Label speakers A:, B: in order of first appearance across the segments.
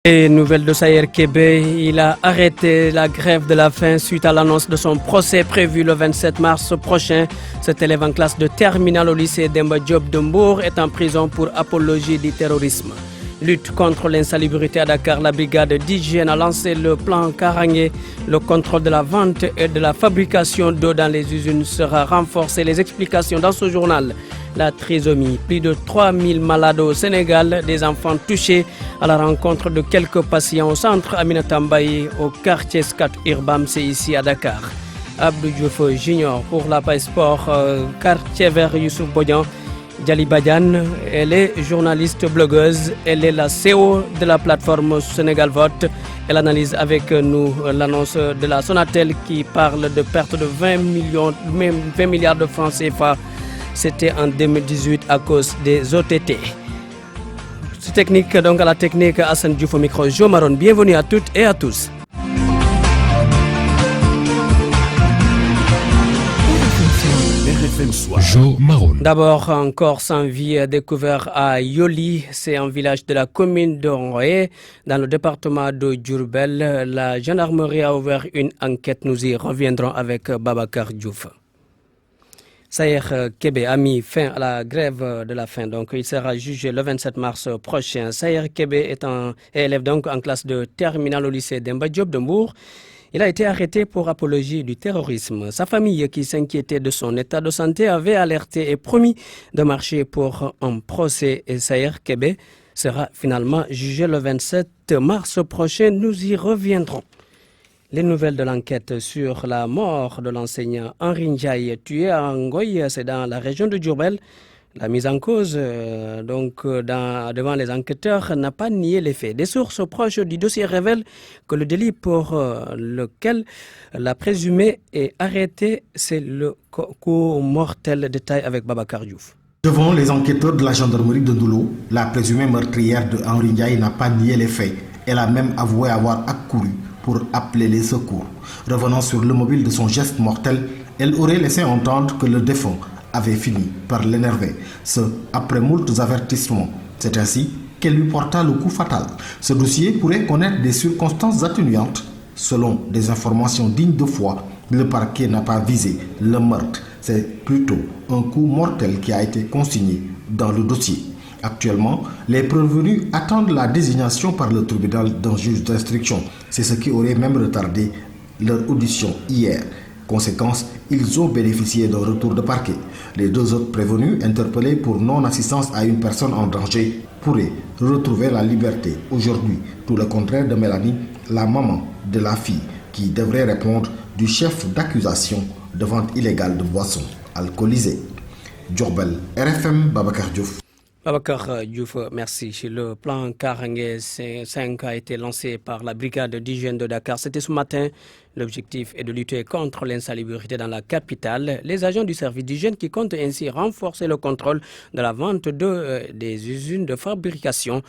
A: Et nouvelle de Sayer Kébé, il a arrêté la grève de la faim suite à l'annonce de son procès prévu le 27 mars prochain. Cet élève en classe de terminale au lycée Demba Diop de Mbour est en prison pour apologie du terrorisme. Lutte contre l'insalubrité à Dakar, la brigade d'hygiène a lancé le plan Karangé. Le contrôle de la vente et de la fabrication d'eau dans les usines sera renforcé. Les explications dans ce journal. La trisomie, plus de 3000 malades au Sénégal, des enfants touchés à la rencontre de quelques patients au centre Aminata Mbaye au quartier Scat Urbam, c'est ici à Dakar. Abdou Diouf Junior pour la Paix Sport, quartier vert Youssouf Bodian. Djali Badiane, elle est journaliste blogueuse, elle est la CEO de la plateforme Sénégal Vote. Elle analyse avec nous l'annonce de la Sonatel qui parle de perte de 20 milliards de francs CFA. C'était en 2018 à cause des OTT. Technique, donc à la technique, Hassan Diouf au micro, Jo Maron. Bienvenue à toutes et à tous. D'abord, un corps sans vie découvert à Yoli, c'est un village de la commune de Roye, dans le département de Diourbel. La gendarmerie a ouvert une enquête. Nous y reviendrons avec Babacar Diouf. Sayer Kébé a mis fin à la grève de la faim, donc il sera jugé le 27 mars prochain. Sayer Kébé est élève donc en classe de terminale au lycée Demba Diop de Mbour. Il a été arrêté pour apologie du terrorisme. Sa famille, qui s'inquiétait de son état de santé, avait alerté et promis de marcher pour un procès. Et Sayer Kébé sera finalement jugé le 27 mars prochain. Nous y reviendrons. Les nouvelles de l'enquête sur la mort de l'enseignant Henri Ndiaye tué à Ngoy, c'est dans la région de Diourbel. La mise en cause devant les enquêteurs n'a pas nié les faits. Des sources proches du dossier révèlent que le délit pour lequel la présumée est arrêtée, c'est le coup mortel. Détail avec Babacar Diouf.
B: Devant les enquêteurs de la gendarmerie de Ndoulo, la présumée meurtrière de Henri Ndiaye n'a pas nié les faits. Elle a même avoué avoir accouru pour appeler les secours. Revenant sur le mobile de son geste mortel, elle aurait laissé entendre que le défunt avait fini par l'énerver, ce après moultes avertissements. C'est ainsi qu'elle lui porta le coup fatal. Ce dossier pourrait connaître des circonstances atténuantes. Selon des informations dignes de foi, le parquet n'a pas visé le meurtre. C'est plutôt un coup mortel qui a été consigné dans le dossier. Actuellement, les prévenus attendent la désignation par le tribunal d'un juge d'instruction. C'est ce qui aurait même retardé leur audition hier. Conséquence, ils ont bénéficié d'un retour de parquet. Les deux autres prévenus, interpellés pour non-assistance à une personne en danger, pourraient retrouver la liberté aujourd'hui. Tout le contraire de Mélanie, la maman de la fille, qui devrait répondre du chef d'accusation de vente illégale de boissons alcoolisées. Diourbel, RFM, Babacar Diouf.
A: Babacar Diouf, merci. Le plan Karangé 5 a été lancé par la brigade d'hygiène de Dakar. C'était ce matin. L'objectif est de lutter contre l'insalubrité dans la capitale. Les agents du service d'hygiène qui comptent ainsi renforcer le contrôle de la vente des usines de fabrication.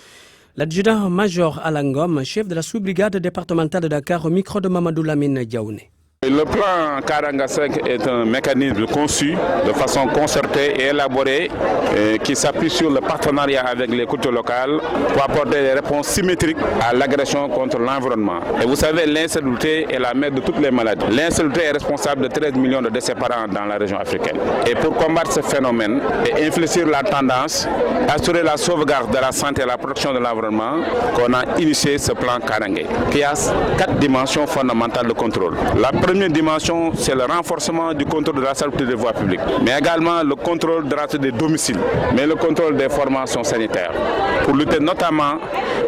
A: L'adjudant-major Alangom, chef de la sous-brigade départementale de Dakar, au micro de Mamadou Lamine Diaouné.
C: Le plan Karanga 5 est un mécanisme conçu de façon concertée et élaborée qui s'appuie sur le partenariat avec les cultures locales pour apporter des réponses symétriques à l'agression contre l'environnement. Et vous savez, l'insalubrité est la mère de toutes les maladies. L'insalubrité est responsable de 13 millions de décès par an dans la région africaine. Et pour combattre ce phénomène et infléchir la tendance, assurer la sauvegarde de la santé et la protection de l'environnement, qu'on a initié ce plan Karangé, qui a 4 dimensions fondamentales de contrôle. La première dimension, c'est le renforcement du contrôle de la salubrité des voies publiques, mais également le contrôle de la salubrité des domiciles, mais le contrôle des formations sanitaires, pour lutter notamment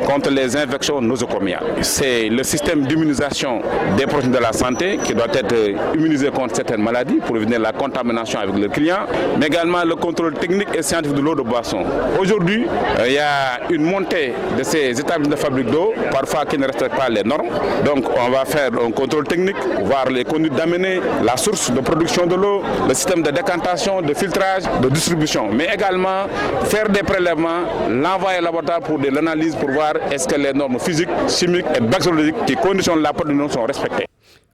C: contre les infections nosocomiales. C'est le système d'immunisation des professionnels de la santé qui doit être immunisé contre certaines maladies pour éviter la contamination avec le client, mais également le contrôle technique et scientifique de l'eau de boisson. Aujourd'hui, il y a une montée de ces établissements de fabrique d'eau, parfois qui ne respectent pas les normes. Donc on va faire un contrôle technique, voir les conduites d'amener, la source de production de l'eau, le système de décantation, de filtrage, de distribution, mais également faire des prélèvements, l'envoyer au laboratoire pour de l'analyse pour voir est-ce que les normes physiques, chimiques et bactériologiques qui conditionnent la production sont respectées.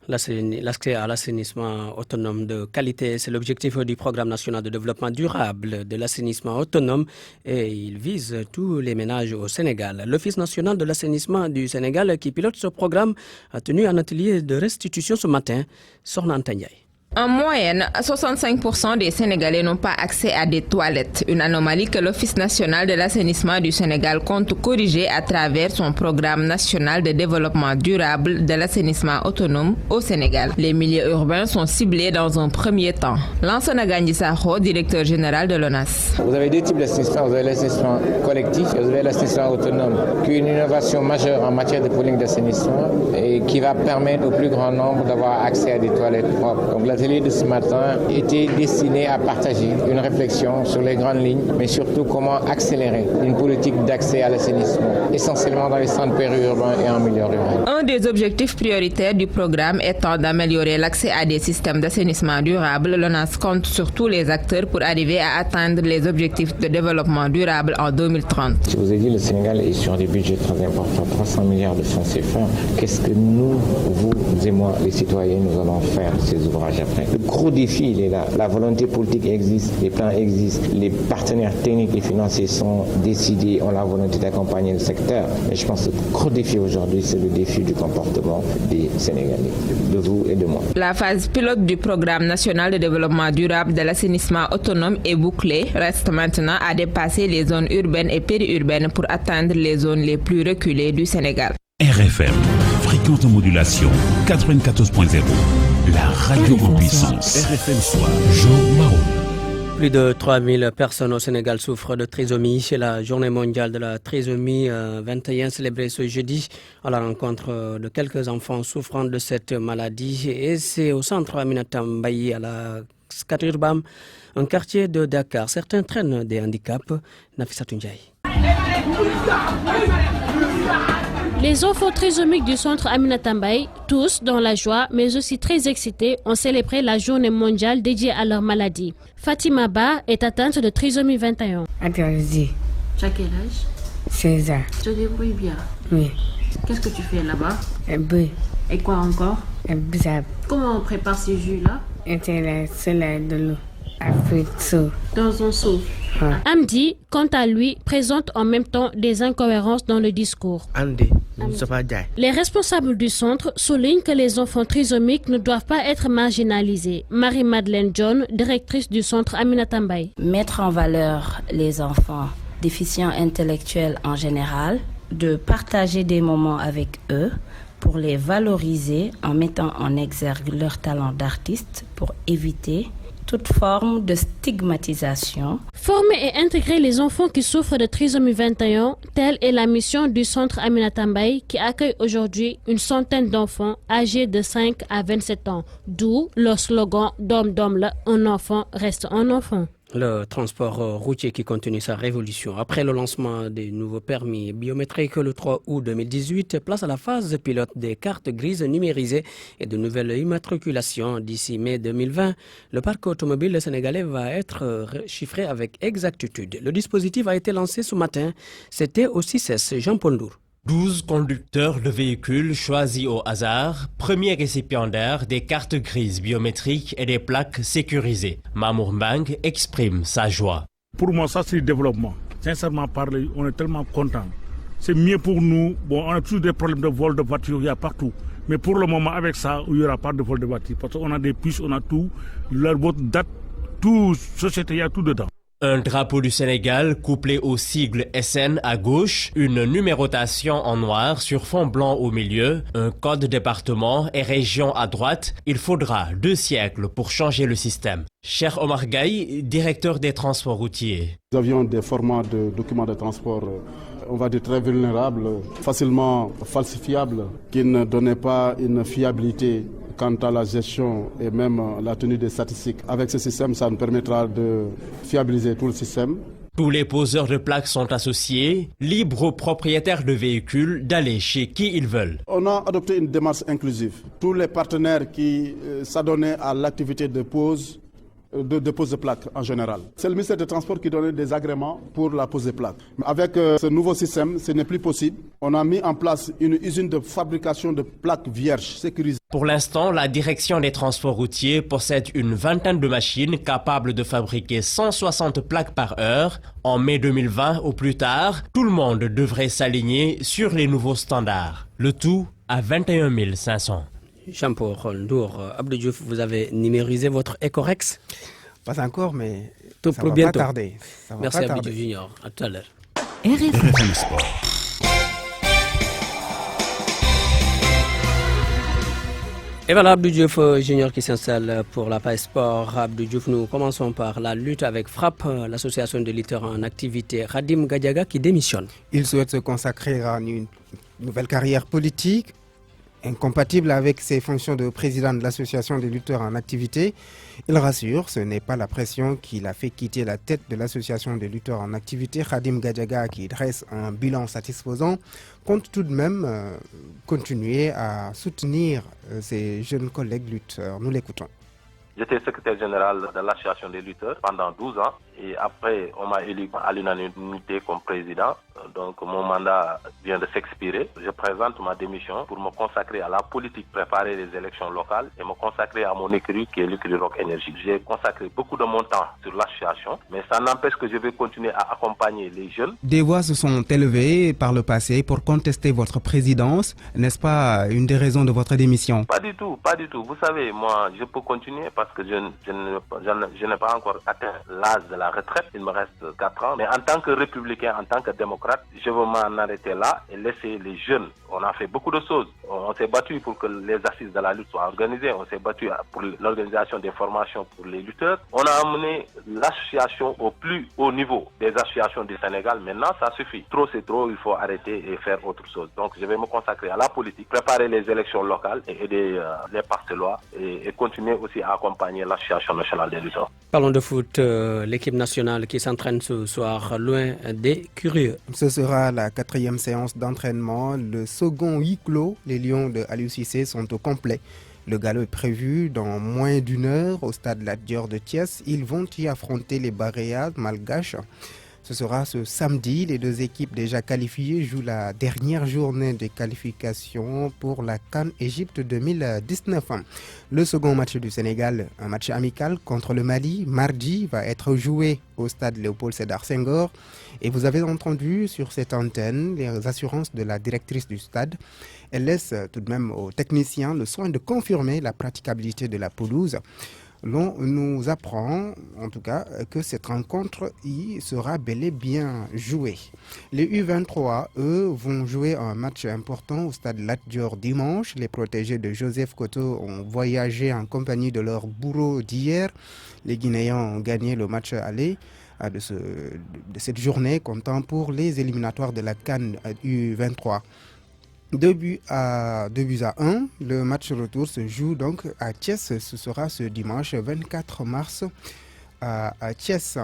A: L'accès à l'assainissement autonome de qualité, c'est l'objectif du programme national de développement durable de l'assainissement autonome et il vise tous les ménages au Sénégal. L'Office national de l'assainissement du Sénégal qui pilote ce programme a tenu un atelier de restitution ce matin. Sornan Tanyay.
D: En moyenne, 65% des Sénégalais n'ont pas accès à des toilettes, une anomalie que l'Office national de l'assainissement du Sénégal compte corriger à travers son programme national de développement durable de l'assainissement autonome au Sénégal. Les milieux urbains sont ciblés dans un premier temps. Lansana Gandhi Sakho, directeur général de l'ONAS.
E: Vous avez deux types d'assainissement. Vous avez l'assainissement collectif et vous avez l'assainissement autonome, qui est une innovation majeure en matière de pooling d'assainissement et qui va permettre au plus grand nombre d'avoir accès à des toilettes propres. Donc, l'atelier de ce matin était destiné à partager une réflexion sur les grandes lignes, mais surtout comment accélérer une politique d'accès à l'assainissement, essentiellement dans les centres périurbains et en milieu rural.
D: Un des objectifs prioritaires du programme étant d'améliorer l'accès à des systèmes d'assainissement durable, l'ONAS compte sur tous les acteurs pour arriver à atteindre les objectifs de développement durable en 2030.
E: Je vous ai dit, le Sénégal est sur des budgets très importants, 300 milliards de francs CFA. Qu'est-ce que nous, vous et moi, les citoyens, nous allons faire ces ouvrages après? Le gros défi, il est là. La volonté politique existe, les plans existent, les partenaires techniques et financiers sont décidés, ont la volonté d'accompagner le secteur. Mais je pense que le gros défi aujourd'hui, c'est le défi du comportement des Sénégalais, de vous et de moi.
D: La phase pilote du programme national de développement durable de l'assainissement autonome est bouclée. Reste maintenant à dépasser les zones urbaines et périurbaines pour atteindre les zones les plus reculées du Sénégal.
F: RFM, fréquence de modulation 94.0. La radio en puissance. RFM Soir. Jean Mahon.
A: Plus de 3000 personnes au Sénégal souffrent de trisomie. C'est la journée mondiale de la trisomie 21 célébrée ce jeudi à la rencontre de quelques enfants souffrant de cette maladie. Et c'est au centre Aminata Mbaye à la Skatirbam, un quartier de Dakar. Certains traînent des handicaps. Nafissatou Ndiaye.
G: Les enfants trisomiques du centre Aminata Mbaye, tous dans la joie, mais aussi très excités, ont célébré la journée mondiale dédiée à leur maladie. Fatima Ba est atteinte de trisomie 21.
H: Interdit.
I: Tu as quel âge?
H: 16 ans.
I: Tu te débrouilles bien?
H: Oui.
I: Qu'est-ce que tu fais là-bas?
H: Un peu.
I: Et quoi encore?
H: Un bizarre.
I: Comment on prépare ces jus-là?
H: Intéressé de l'eau. Avec ça.
I: Dans un seau.
G: Amdi, quant à lui, présente en même temps des incohérences dans le discours. Les responsables du centre soulignent que les enfants trisomiques ne doivent pas être marginalisés. Marie-Madeleine John, directrice du centre Aminata Mbaye.
J: Mettre en valeur les enfants déficients intellectuels en général, de partager des moments avec eux pour les valoriser en mettant en exergue leur talent d'artiste pour éviter toute forme de stigmatisation.
G: Former et intégrer les enfants qui souffrent de trisomie 21, telle est la mission du centre Aminata Mbaye qui accueille aujourd'hui une centaine d'enfants âgés de 5 à 27 ans. D'où le slogan « Dom Dom là, un enfant reste un enfant ».
A: Le transport routier qui continue sa révolution. Après le lancement des nouveaux permis biométriques le 3 août 2018, place à la phase pilote des cartes grises numérisées et de nouvelles immatriculations. D'ici mai 2020, le parc automobile sénégalais va être chiffré avec exactitude. Le dispositif a été lancé ce matin. C'était au CICES, Jean-Paul Ndour.
K: 12 conducteurs de véhicules choisis au hasard, premiers récipiendaires des cartes grises biométriques et des plaques sécurisées. Mamour Mbang exprime sa joie.
L: Pour moi, ça c'est le développement. Sincèrement parlé, on est tellement contents. C'est mieux pour nous. Bon, on a toujours des problèmes de vol de voiture, il y a partout. Mais pour le moment, avec ça, il n'y aura pas de vol de voiture. Parce qu'on a des puces, on a tout. Leur vote date, tout, société, il y a tout dedans.
K: Un drapeau du Sénégal couplé au sigle SN à gauche, une numérotation en noir sur fond blanc au milieu, un code département et région à droite. Il faudra 2 siècles pour changer le système. Cher Omar Gaye, directeur des transports routiers.
M: Nous avions des formats de documents de transport, on va dire très vulnérables, facilement falsifiables, qui ne donnaient pas une fiabilité quant à la gestion et même la tenue des statistiques. Avec ce système, ça nous permettra de fiabiliser tout le système.
K: Tous les poseurs de plaques sont associés, libres aux propriétaires de véhicules d'aller chez qui ils veulent.
M: On a adopté une démarche inclusive. Tous les partenaires qui s'adonnaient à l'activité de pose de pose de plaques en général. C'est le ministère des Transports qui donnait des agréments pour la pose de plaques. Mais avec ce nouveau système, ce n'est plus possible. On a mis en place une usine de fabrication de plaques vierges sécurisées.
K: Pour l'instant, la direction des transports routiers possède une vingtaine de machines capables de fabriquer 160 plaques par heure. En mai 2020 ou plus tard, tout le monde devrait s'aligner sur les nouveaux standards. Le tout à 21 500.
A: Jean-Paul Ndour, Abdou Diouf, vous avez numérisé votre Ecorex?
N: Pas encore, mais
A: tout
N: ça
A: pour
N: va
A: bientôt.
N: Pas tarder. Ça va
A: Merci
N: pas
A: Abdou Junior, à tout à l'heure.
F: RFM Sport.
A: Et voilà Abdou Diouf Junior qui s'installe pour la page sport. Abdou Diouf, nous commençons par la lutte avec Frappe, l'association de lutteurs en activité. Khadim Gadiaga qui démissionne.
N: Il souhaite se consacrer à une nouvelle carrière politique, incompatible avec ses fonctions de président de l'association des lutteurs en activité. Il rassure, ce n'est pas la pression qui l'a fait quitter la tête de l'association des lutteurs en activité. Khadim Gadiaga, qui dresse un bilan satisfaisant, compte tout de même continuer à soutenir ses jeunes collègues lutteurs. Nous l'écoutons.
O: J'étais secrétaire général de l'association des lutteurs pendant 12 ans et après on m'a élu à l'unanimité comme président. Donc mon mandat vient de s'expirer. Je présente ma démission pour me consacrer à la politique, préparer les élections locales et me consacrer à mon écurie qui est l'écurie Rock Énergie. J'ai consacré beaucoup de mon temps sur l'association, mais ça n'empêche que je vais continuer à accompagner les jeunes.
N: Des voix se sont élevées par le passé pour contester votre présidence. N'est-ce pas une des raisons de votre démission?
O: Pas du tout, pas du tout. Vous savez, moi je peux continuer parce que je n'ai pas encore atteint l'âge de la retraite. Il me reste 4 ans. Mais en tant que républicain, en tant que démocrate, je veux m'en arrêter là et laisser les jeunes. On a fait beaucoup de choses. On s'est battu pour que les assises de la lutte soient organisées. On s'est battu pour l'organisation des formations pour les lutteurs. On a amené l'association au plus haut niveau des associations du Sénégal. Maintenant, ça suffit. Trop, c'est trop. Il faut arrêter et faire autre chose. Donc, je vais me consacrer à la politique, préparer les élections locales et aider les Parcelois et continuer aussi à accompagner l'association nationale des lutteurs.
A: Parlons de foot. L'équipe nationale qui s'entraîne ce soir loin des curieux.
N: Ce sera la 4e séance d'entraînement. Le second huis clos, les Lions de Aliou Cissé sont au complet. Le galop est prévu dans moins d'une heure au stade Lat Dior de Thiès. Ils vont y affronter les Baréades malgaches. Ce sera ce samedi. Les deux équipes déjà qualifiées jouent la dernière journée de qualification pour la CAN Égypte 2019. Le second match du Sénégal, un match amical contre le Mali, mardi, va être joué au stade Léopold Sédar Senghor. Et vous avez entendu sur cette antenne les assurances de la directrice du stade. Elle laisse tout de même aux techniciens le soin de confirmer la praticabilité de la pelouse. L'on nous apprend, en tout cas, que cette rencontre y sera bel et bien jouée. Les U23, eux, vont jouer un match important au stade Lat Dior dimanche. Les protégés de Joseph Koto ont voyagé en compagnie de leur bourreau d'hier. Les Guinéens ont gagné le match aller de cette journée, comptant pour les éliminatoires de la CAN U23. 2 buts à 1. Le match retour se joue donc à Thiès. Ce sera ce dimanche 24 mars à Thiès.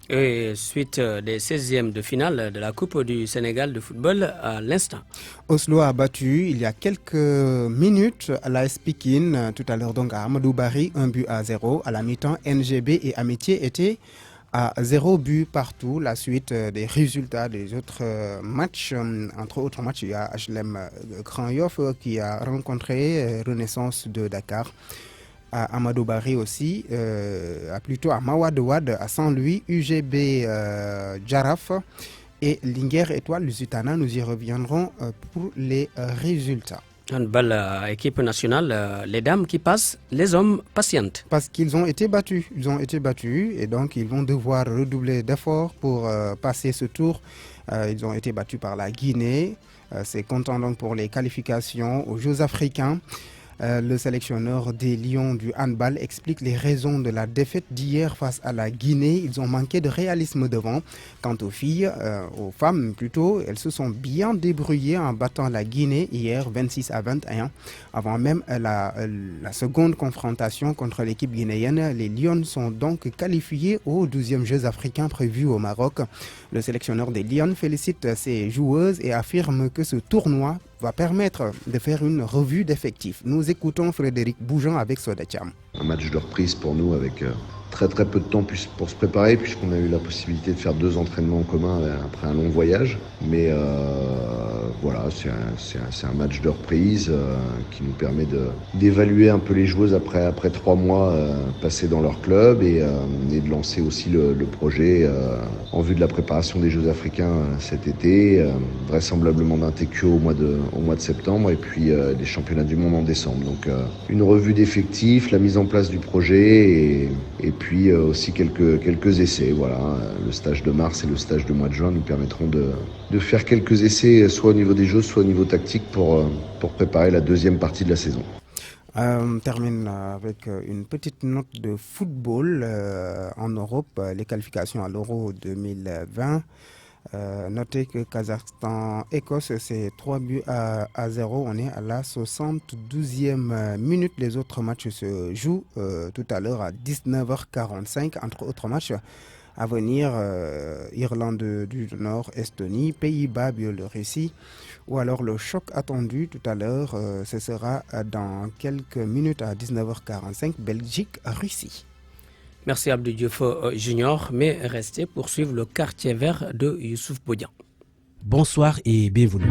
A: Et suite des 16e de finale de la Coupe du Sénégal de football à l'instant.
N: Oslo a battu il y a quelques minutes à l'AS Pikine. Tout à l'heure donc à Amadou Barry, 1 but à 0. À la mi-temps, NGB et Amitié étaient à 0 but partout. La suite des résultats des autres matchs, entre autres matchs, il y a HLM Grand Yoff qui a rencontré Renaissance de Dakar. À Amadou Barry aussi, plutôt à Mawadouad, à Saint-Louis, UGB Djaraf et Linguère Étoile Lusitana. Nous y reviendrons pour les résultats.
A: Handball, équipe nationale, les dames qui passent, les hommes patientent.
N: Parce qu'ils ont été battus. Ils ont été battus et donc ils vont devoir redoubler d'efforts pour passer ce tour. Ils ont été battus par la Guinée. C'est content donc pour les qualifications aux Jeux africains. Le sélectionneur des Lions du handball explique les raisons de la défaite d'hier face à la Guinée. Ils ont manqué de réalisme devant. Quant aux filles, aux femmes plutôt, elles se sont bien débrouillées en battant la Guinée hier 26-21. Avant même la seconde confrontation contre l'équipe guinéenne, les Lions sont donc qualifiés aux 12e Jeux africains prévus au Maroc. Le sélectionneur des Lions félicite ses joueuses et affirme que ce tournoi va permettre de faire une revue d'effectifs. Nous écoutons Frédéric Bougeant avec Soda Cham.
P: Un match de reprise pour nous avec très peu de temps pour se préparer, puisqu'on a eu la possibilité de faire 2 entraînements en commun après un long voyage. Mais voilà, c'est un match de reprise qui nous permet d'évaluer un peu les joueuses après 3 mois passés dans leur club et de lancer aussi le projet en vue de la préparation des Jeux africains cet été, vraisemblablement d'un TQ au mois de septembre et puis des championnats du monde en décembre. Donc une revue d'effectifs, la mise en place du projet et puis aussi quelques essais. Voilà, le stage de mars et le stage de mois de juin nous permettront de faire quelques essais soit au niveau des jeux, soit au niveau tactique pour préparer la deuxième partie de la saison.
N: On termine avec une petite note de football en Europe, les qualifications à l'Euro 2020. Notez que Kazakhstan-Écosse, c'est 3-0. On est à la 72e minute. Les autres matchs se jouent tout à l'heure à 19h45. Entre autres matchs à venir, Irlande du Nord, Estonie, Pays-Bas, Biélorussie. Ou alors le choc attendu tout à l'heure, ce sera dans quelques minutes à 19h45, Belgique-Russie.
A: Merci Abdou Diouf Junior, mais restez pour suivre le quartier vert de Youssouf Bodian.
Q: Bonsoir et bienvenue.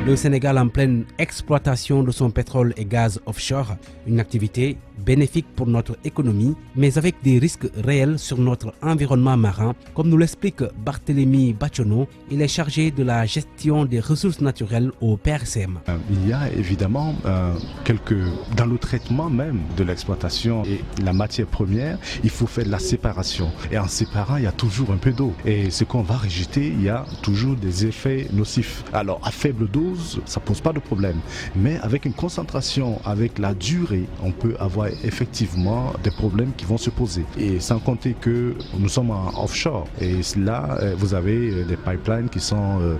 Q: Le Sénégal en pleine exploitation de son pétrole et gaz offshore, une activité bénéfique pour notre économie, mais avec des risques réels sur notre environnement marin, comme nous l'explique Barthélémy Bachonneau. Il est chargé de la gestion des ressources naturelles au PRCM.
R: Il y a évidemment dans le traitement même de l'exploitation et la matière première, il faut faire de la séparation. Et en séparant, il y a toujours un peu d'eau. Et ce qu'on va rejeter, il y a toujours des effets nocifs. Alors, à faible dose, ça ne pose pas de problème. Mais avec une concentration, avec la durée, on peut avoir effectivement des problèmes qui vont se poser. Et sans compter que nous sommes en offshore. Et là, vous avez des pipelines qui sont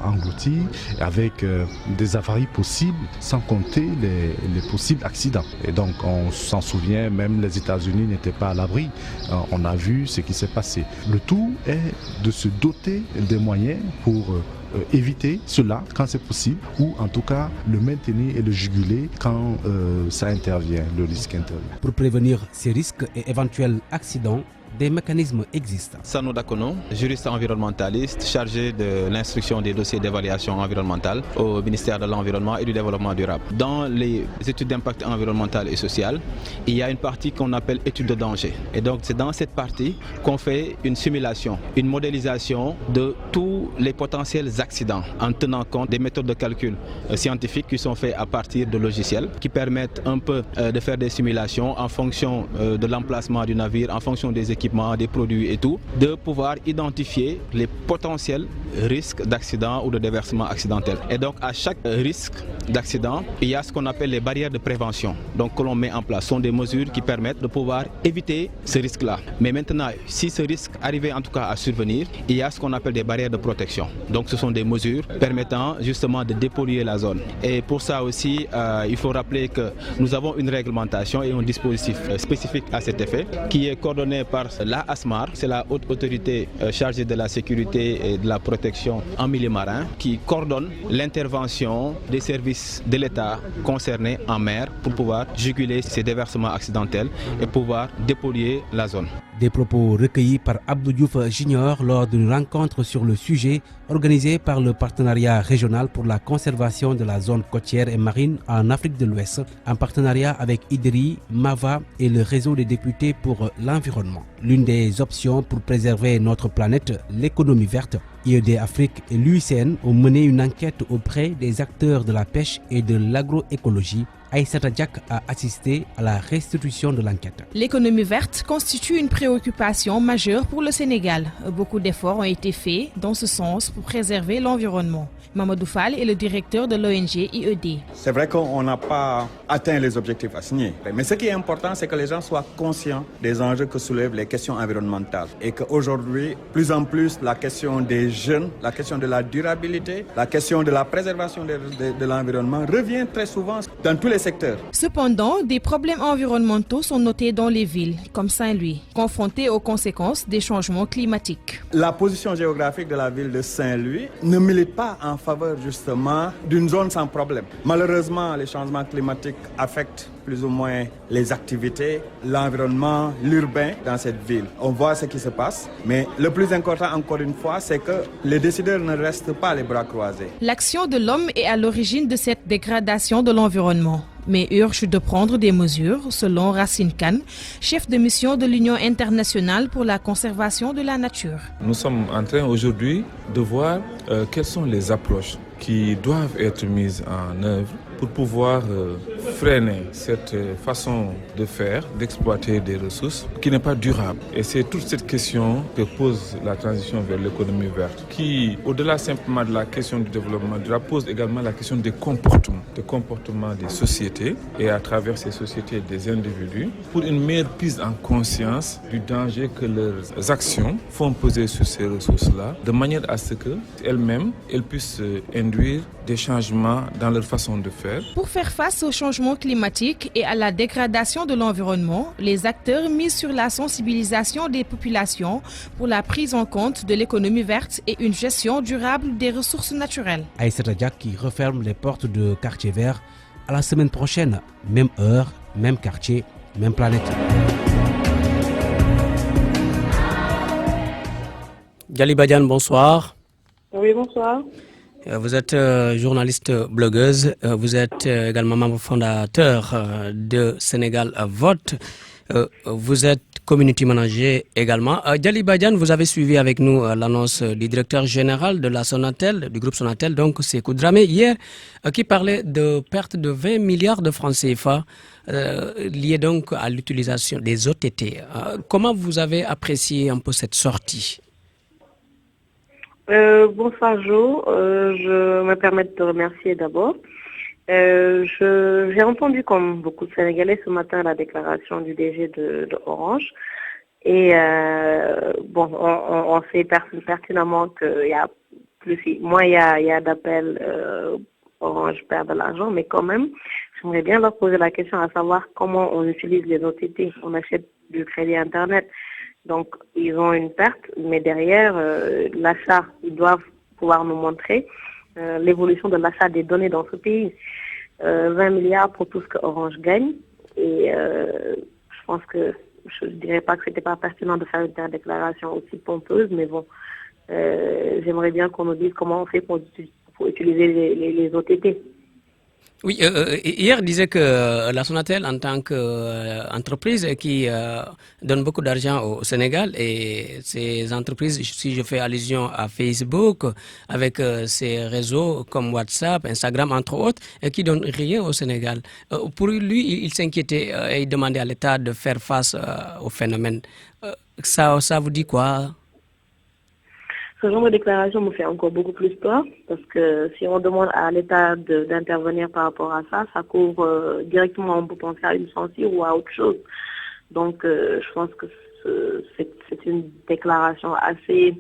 R: engloutis avec des avaries possibles, sans compter les possibles accidents. Et donc, on s'en souvient, même les États-Unis n'étaient pas à l'abri. On a vu ce qui s'est passé. Le tout est de se doter des moyens pour éviter cela quand c'est possible, ou en tout cas le maintenir et le juguler quand ça intervient, le risque intervient.
Q: Pour prévenir ces risques et éventuels accidents, des mécanismes existent.
S: Sano Dakono, juriste environnementaliste chargé de l'instruction des dossiers d'évaluation environnementale au ministère de l'Environnement et du Développement durable. Dans les études d'impact environnemental et social, il y a une partie qu'on appelle études de danger. Et donc c'est dans cette partie qu'on fait une simulation, une modélisation de tous les potentiels accidents en tenant compte des méthodes de calcul scientifiques qui sont faites à partir de logiciels qui permettent un peu de faire des simulations en fonction de l'emplacement du navire, en fonction des équipements, des produits et tout, de pouvoir identifier les potentiels risques d'accident ou de déversement accidentel. Et donc à chaque risque d'accident, il y a ce qu'on appelle les barrières de prévention, donc que l'on met en place. Ce sont des mesures qui permettent de pouvoir éviter ce risque-là. Mais maintenant, si ce risque arrivait en tout cas à survenir, il y a ce qu'on appelle des barrières de protection. Donc ce sont des mesures permettant justement de dépolluer la zone. Et pour ça aussi, il faut rappeler que nous avons une réglementation et un dispositif spécifique à cet effet qui est coordonné par la ASMAR, c'est la haute autorité chargée de la sécurité et de la protection en milieu marin, qui coordonne l'intervention des services de l'État concernés en mer pour pouvoir juguler ces déversements accidentels et pouvoir dépolluer la zone.
Q: Des propos recueillis par Abdou Diouf Junior lors d'une rencontre sur le sujet organisée par le partenariat régional pour la conservation de la zone côtière et marine en Afrique de l'Ouest, en partenariat avec IDRI, MAVA et le réseau des députés pour l'environnement. L'une des options pour préserver notre planète, l'économie verte, IED Afrique et l'UICN ont mené une enquête auprès des acteurs de la pêche et de l'agroécologie. Aïssata Diak a assisté à la restitution de l'enquête.
T: L'économie verte constitue une préoccupation majeure pour le Sénégal. Beaucoup d'efforts ont été faits dans ce sens pour préserver l'environnement. Mamadou Fall est le directeur de l'ONG IED.
U: C'est vrai qu'on n'a pas atteint les objectifs assignés. Mais ce qui est important, c'est que les gens soient conscients des enjeux que soulèvent les questions environnementales. Et qu'aujourd'hui, plus en plus, la question des jeunes, la question de la durabilité, la question de la préservation de l'environnement revient très souvent dans tous les secteurs.
T: Cependant, des problèmes environnementaux sont notés dans les villes, comme Saint-Louis, confrontées aux conséquences des changements climatiques.
U: La position géographique de la ville de Saint-Louis ne milite pas en faveur justement d'une zone sans problème. Malheureusement, les changements climatiques affectent plus ou moins les activités, l'environnement, l'urbain dans cette ville. On voit ce qui se passe, mais le plus important encore une fois, c'est que les décideurs ne restent pas les bras croisés.
T: L'action de l'homme est à l'origine de cette dégradation de l'environnement, mais urge de prendre des mesures, selon Racine Khan, chef de mission de l'Union internationale pour la conservation de la nature.
B: Nous sommes en train aujourd'hui de voir quelles sont les approches qui doivent être mises en œuvre pour pouvoir freiner cette façon de faire, d'exploiter des ressources qui n'est pas durable. Et c'est toute cette question que pose la transition vers l'économie verte, qui, au-delà simplement de la question du développement durable, pose également la question des comportements des sociétés et à travers ces sociétés des individus, pour une meilleure prise en conscience du danger que leurs actions font peser sur ces ressources-là, de manière à ce qu'elles-mêmes, elles puissent induire des changements dans leur façon de faire.
T: Pour faire face au changement climatique et à la dégradation de l'environnement, les acteurs misent sur la sensibilisation des populations pour la prise en compte de l'économie verte et une gestion durable des ressources naturelles.
Q: Aïssata Diak qui referme les portes de Quartier Vert à la semaine prochaine. Même heure, même quartier, même planète.
A: Djali Badiane, bonsoir.
V: Oui, bonsoir.
A: Vous êtes journaliste blogueuse, vous êtes également membre fondateur de Sénégal Vote, vous êtes community manager également. Djali Badiane, vous avez suivi avec nous l'annonce du directeur général de la Sonatel, du groupe Sonatel, donc Sékou Dramé, hier, qui parlait de perte de 20 milliards de francs CFA liés donc à l'utilisation des OTT. Comment vous avez apprécié un peu cette sortie ?
V: Bonsoir Jo, je me permets de te remercier d'abord. J'ai entendu comme beaucoup de Sénégalais ce matin la déclaration du DG de Orange et on sait pertinemment qu'il y a moins il y a d'appels Orange perd de l'argent, mais quand même j'aimerais bien leur poser la question à savoir comment on utilise les OTT. On achète du crédit Internet. Donc, ils ont une perte, mais derrière, l'achat, ils doivent pouvoir nous montrer l'évolution de l'achat des données dans ce pays. 20 milliards pour tout ce que Orange gagne. Et je pense que je ne dirais pas que ce n'était pas pertinent de faire une déclaration aussi pompeuse, mais bon, j'aimerais bien qu'on nous dise comment on fait pour utiliser les OTT.
A: Oui, hier disait que la Sonatel, en tant qu'entreprise qui donne beaucoup d'argent au Sénégal, et ces entreprises, si je fais allusion à Facebook, avec ses réseaux comme WhatsApp, Instagram, entre autres, qui ne donnent rien au Sénégal. Pour lui, il s'inquiétait et il demandait à l'État de faire face au phénomène. Ça vous dit quoi ?
V: Ce genre de déclaration me fait encore beaucoup plus peur parce que si on demande à l'État d'intervenir par rapport à ça, ça couvre directement, on peut penser à une censure ou à autre chose. Donc je pense que c'est une déclaration assez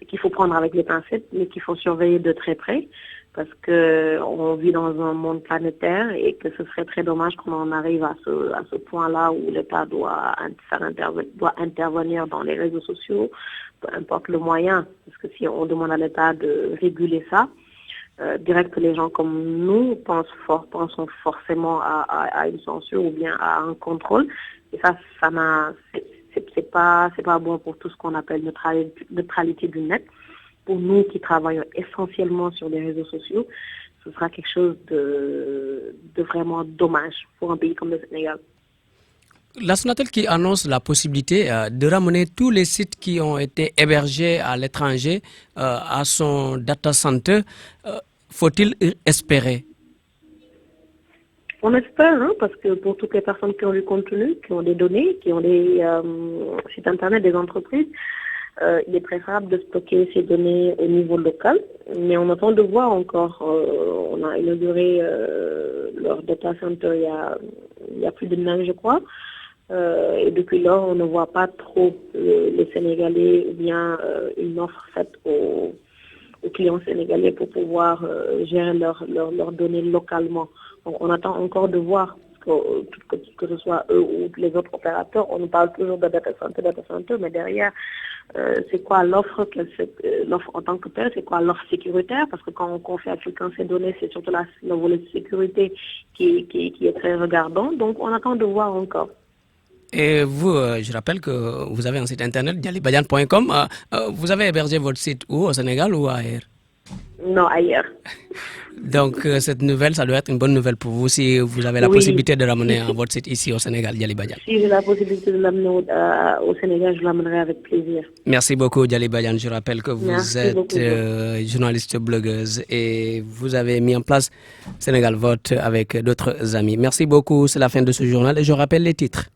V: qu'il faut prendre avec les pincettes, mais qu'il faut surveiller de très près parce qu'on vit dans un monde planétaire et que ce serait très dommage qu'on en arrive à ce point-là où l'État doit intervenir dans les réseaux sociaux, peu importe le moyen, parce que si on demande à l'État de réguler ça, direct que les gens comme nous pensent forcément à une censure ou bien à un contrôle, et c'est pas bon pour tout ce qu'on appelle neutralité du net. Pour nous qui travaillons essentiellement sur les réseaux sociaux, ce sera quelque chose de vraiment dommage pour un pays comme le Sénégal.
A: La Sonatel qui annonce la possibilité de ramener tous les sites qui ont été hébergés à l'étranger à son data center, faut-il espérer?
V: On espère, parce que pour toutes les personnes qui ont du contenu, qui ont des données, qui ont des sites internet des entreprises, il est préférable de stocker ces données au niveau local. Mais on attend de voir encore. On a inauguré leur data center il y a plus d'une année, je crois. Et depuis lors, on ne voit pas trop les Sénégalais ou bien une offre faite aux clients sénégalais pour pouvoir gérer leurs données localement. Donc on attend encore de voir, que ce soit eux ou les autres opérateurs, on nous parle toujours de data center, mais derrière, c'est quoi l'offre en tant que telle, c'est quoi l'offre sécuritaire, parce que quand on confie à quelqu'un ces données, c'est surtout le volet de sécurité qui est très regardant. Donc on attend de voir encore.
A: Et vous, je rappelle que vous avez un site internet, djalibadiane.com. Vous avez hébergé votre site où, au Sénégal ou ailleurs?
V: Non, ailleurs.
A: Donc cette nouvelle, ça doit être une bonne nouvelle pour vous si vous avez la possibilité de ramener votre site ici au Sénégal, Djali Badiane.
V: Si j'ai la possibilité de l'amener au Sénégal, je l'amènerai avec plaisir.
A: Merci beaucoup, Djali Badiane. Je rappelle que vous êtes journaliste blogueuse et vous avez mis en place Sénégal Vote avec d'autres amis. Merci beaucoup, c'est la fin de ce journal et je rappelle les titres.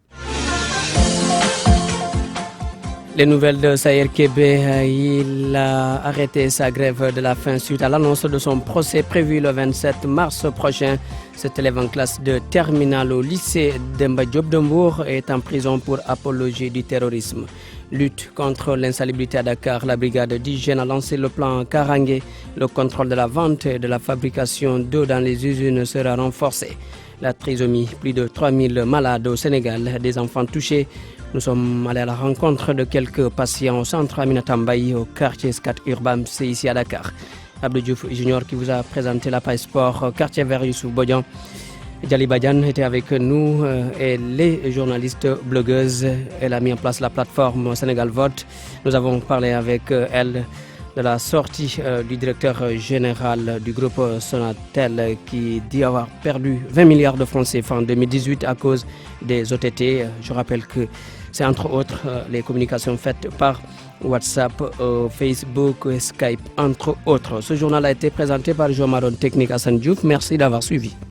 A: Les nouvelles de Sayer Kébé, il a arrêté sa grève de la faim suite à l'annonce de son procès prévu le 27 mars prochain. Cet élève en classe de terminale au lycée Demba Diop de Mbour est en prison pour apologie du terrorisme. Lutte contre l'insalubrité à Dakar, la brigade d'hygiène a lancé le plan Karangé. Le contrôle de la vente et de la fabrication d'eau dans les usines sera renforcé. La trisomie, plus de 3000 malades au Sénégal, des enfants touchés. Nous sommes allés à la rencontre de quelques patients au centre Aminata Mbaye, au quartier Scat Urbam, c'est ici à Dakar. Abdou Diouf Junior qui vous a présenté la page sport, quartier vert Youssouf Bodian. Djali Badiane était avec nous et les journalistes blogueuses. Elle a mis en place la plateforme Sénégal Vote. Nous avons parlé avec elle de la sortie du directeur général du groupe Sonatel qui dit avoir perdu 20 milliards de francs CFA en 2018 à cause des OTT. Je rappelle que c'est entre autres les communications faites par WhatsApp, Facebook, Skype, entre autres. Ce journal a été présenté par Joe Maron Technique Hassan Diouf. Merci d'avoir suivi.